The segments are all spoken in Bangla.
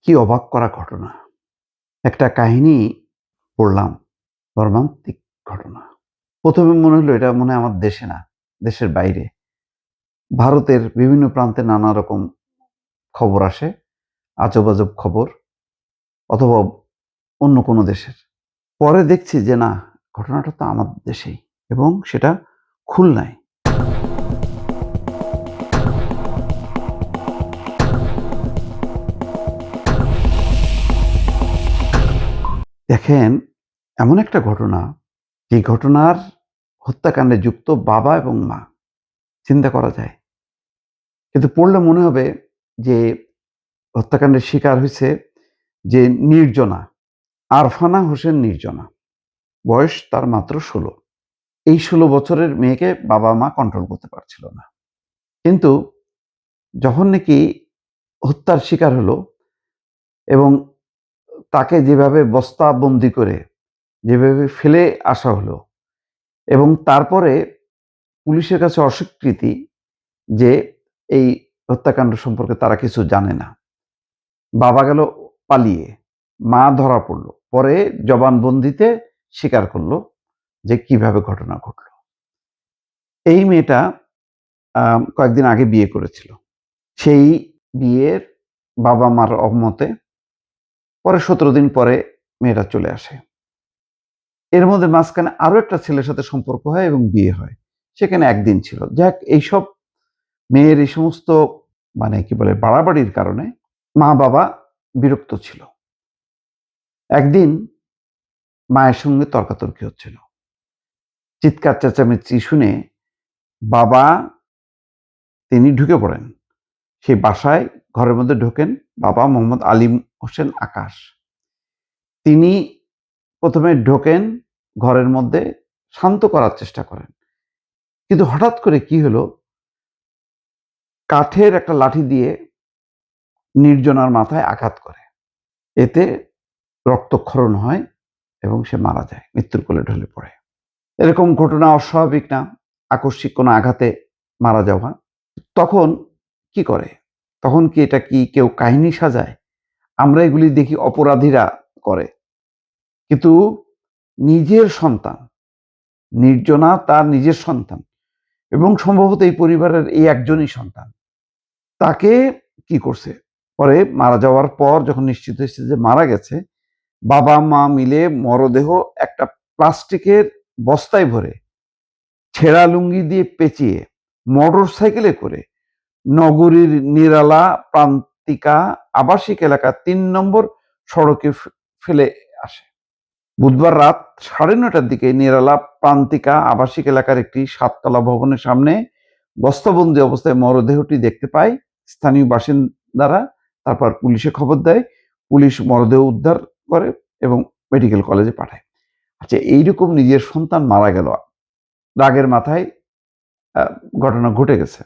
কি অবাক করা ঘটনা! একটা কাহিনী পড়লাম, মর্মান্তিক ঘটনা। ১ম এ মনে হলো এটা মনে হয় আমার দেশে না, দেশের বাইরে। ভারতের বিভিন্ন প্রান্তে নানা রকম খবর আসে, আজব খবর অথবা অন্য কোনো দেশের। পরে দেখছি যে না, ঘটনাটা তো আমার দেশেই এবং সেটা খুলনায়। দেখেন, এমন একটা ঘটনা, যে ঘটনার হত্যাকাণ্ডে যুক্ত বাবা এবং মা। চিন্তা করা যায়। কিন্তু পড়লে মনে হবে যে হত্যাকাণ্ডের শিকার হইছে যে নির্জনা, আরফানা হোসেন নির্জনা। বয়স তার মাত্র ১৬। এই ১৬ বছরের মেয়েকে বাবা-মা কন্ট্রোল করতে পারছিল না। কিন্তু যখন নাকি হত্যার শিকার হলো এবং তাকে যেভাবে বস্তাবন্দি করে যেভাবে ফেলে আসা হলো এবং তারপরে পুলিশের কাছে অস্বীকৃতি যে এই হত্যাকাণ্ড সম্পর্কে তারা কিছু জানে না। বাবা গেল পালিয়ে, মা ধরা পড়ল। পরে জবানবন্দিতে স্বীকার করলো যে কিভাবে ঘটনা ঘটল। এই মেয়েটা কয়েকদিন আগে বিয়ে করেছিল। সেই বিয়ের বাবা-মার অমতে পরে ১৭ দিন পরে মেয়েটা চলে আসে। এর মধ্যে মাঝখানে আরো একটা ছেলের সাথে সম্পর্ক হয় এবং বিয়ে হয়। সেখানে ১ দিন ছিল। যাক, এইসব মেয়ের এই সমস্ত মানে কি বলে বাড়াবাড়ির কারণে মা-বাবা বিরক্ত ছিল। একদিন মায়ের সঙ্গে তর্কাতর্কি হচ্ছিল। চিৎকার চেঁচামেচি শুনে বাবা তিনি ঢুকে পড়েন। সেই বাসায় ঘরের মধ্যে ঢোকেন বাবা মোহাম্মদ আলী হোসেন আকাশ। তিনি ১ম এ ঢোকেন ঘরের মধ্যে, শান্ত করার চেষ্টা করেন। কিন্তু হঠাৎ করে কি হলো, কাঠের একটা লাঠি দিয়ে নির্জনার মাথায় আঘাত করে। এতে রক্তক্ষরণ হয় এবং সে মারা যায়, মৃত্যুর কোলে ঢলে পড়ে। এরকম ঘটনা অস্বাভাবিক না, আকস্মিক কোনো আঘাতে মারা যাওয়া। তখন কি করে? তখন কি এটা কি কেউ কাহিনী সাজায়? আমরা এগুলি দেখি অপরাধীরা করে। কিন্তু নিজের সন্তান, নির্জনা তার নিজের সন্তান এবং সম্ভবত এই পরিবারের এই একজনই সন্তান। তাকে কি করছে? পরে মারা যাওয়ার পর যখন নিশ্চিত হয়েছে যে মারা গেছে, বাবা-মা মিলে মরদেহ একটা প্লাস্টিকের বস্তায় ভরে, ছেঁড়া লুঙ্গি দিয়ে পেঁচিয়ে, মোটরসাইকেলে করে নগরীর নিরালা প্রান্তিকা আবাসিক এলাকা ৩ নম্বর সড়কে ফেলে আসে। বুধবার রাত ৯:৩০টার দিকে নিরালা প্রান্তিকা আবাসিক এলাকার একটি ৭ তলা ভবনের সামনে বস্তাবন্দি অবস্থায় মরদেহটি দেখতে পায় স্থানীয় বাসিন্দারা। তারপর পুলিশে খবর দেয়। পুলিশ মরদেহ উদ্ধার করে এবং মেডিকেল কলেজে পাঠায়। আচ্ছা, এইরকম নিজের সন্তান মারা গেল, রাগের মাথায় ঘটনা ঘটে গেছে,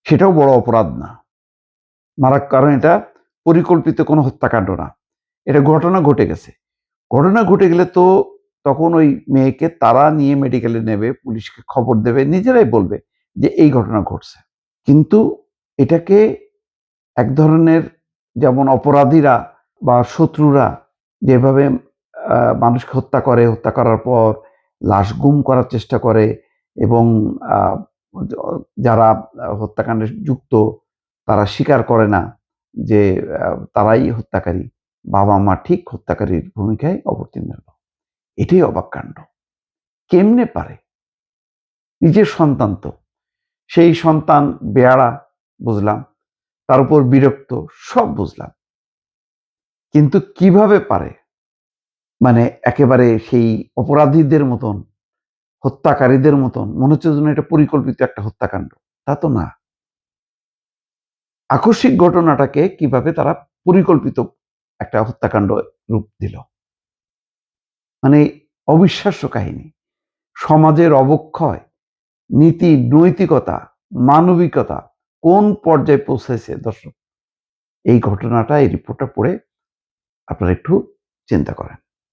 সেটাও বড় অপরাধ না। কারণ এটা পরিকল্পিত কোনো হত্যাকাণ্ড না, এটা ঘটনা ঘটে গেছে। ঘটনা ঘটে গেলে তো তখন ওই মেয়েকে তারা নিয়ে মেডিকেলে নেবে, পুলিশকে খবর দেবে, নিজেরাই বলবে যে এই ঘটনা ঘটছে। কিন্তু এটাকে এক ধরনের, যেমন অপরাধীরা বা শত্রুরা যেভাবে মানুষকে হত্যা করে, হত্যা করার পর লাশ গুম করার চেষ্টা করে এবং যারা হত্যাকাণ্ডে যুক্ত তারা স্বীকার করে না যে তারাই হত্যাকারী, বাবা-মা ঠিক হত্যাকারীর ভূমিকায় অবতীর্ণ হলো। এটাই অবাক কাণ্ড। কেমনে পারে? নিজের সন্তান তো, সেই সন্তান বেয়াড়া বুঝলাম, তার উপর বিরক্ত, সব বুঝলাম। কিন্তু কিভাবে পারে? মানে একেবারে সেই অপরাধীদের মতন, হত্যাকারীদের মতন মনে হচ্ছে যেন এটা পরিকল্পিত একটা হত্যাকাণ্ড। তা তো না। আকস্মিক ঘটনাটাকে কিভাবে তারা পরিকল্পিত একটা হত্যাকাণ্ড রূপ দিল। মানে অবিশ্বাস্য কাহিনী। সমাজের অবক্ষয়, নীতি, নৈতিকতা, মানবিকতা কোন পর্যায়ে পৌঁছেছে দর্শক? এই ঘটনাটা, এই রিপোর্টটা পড়ে আপনারা একটু চিন্তা করেন।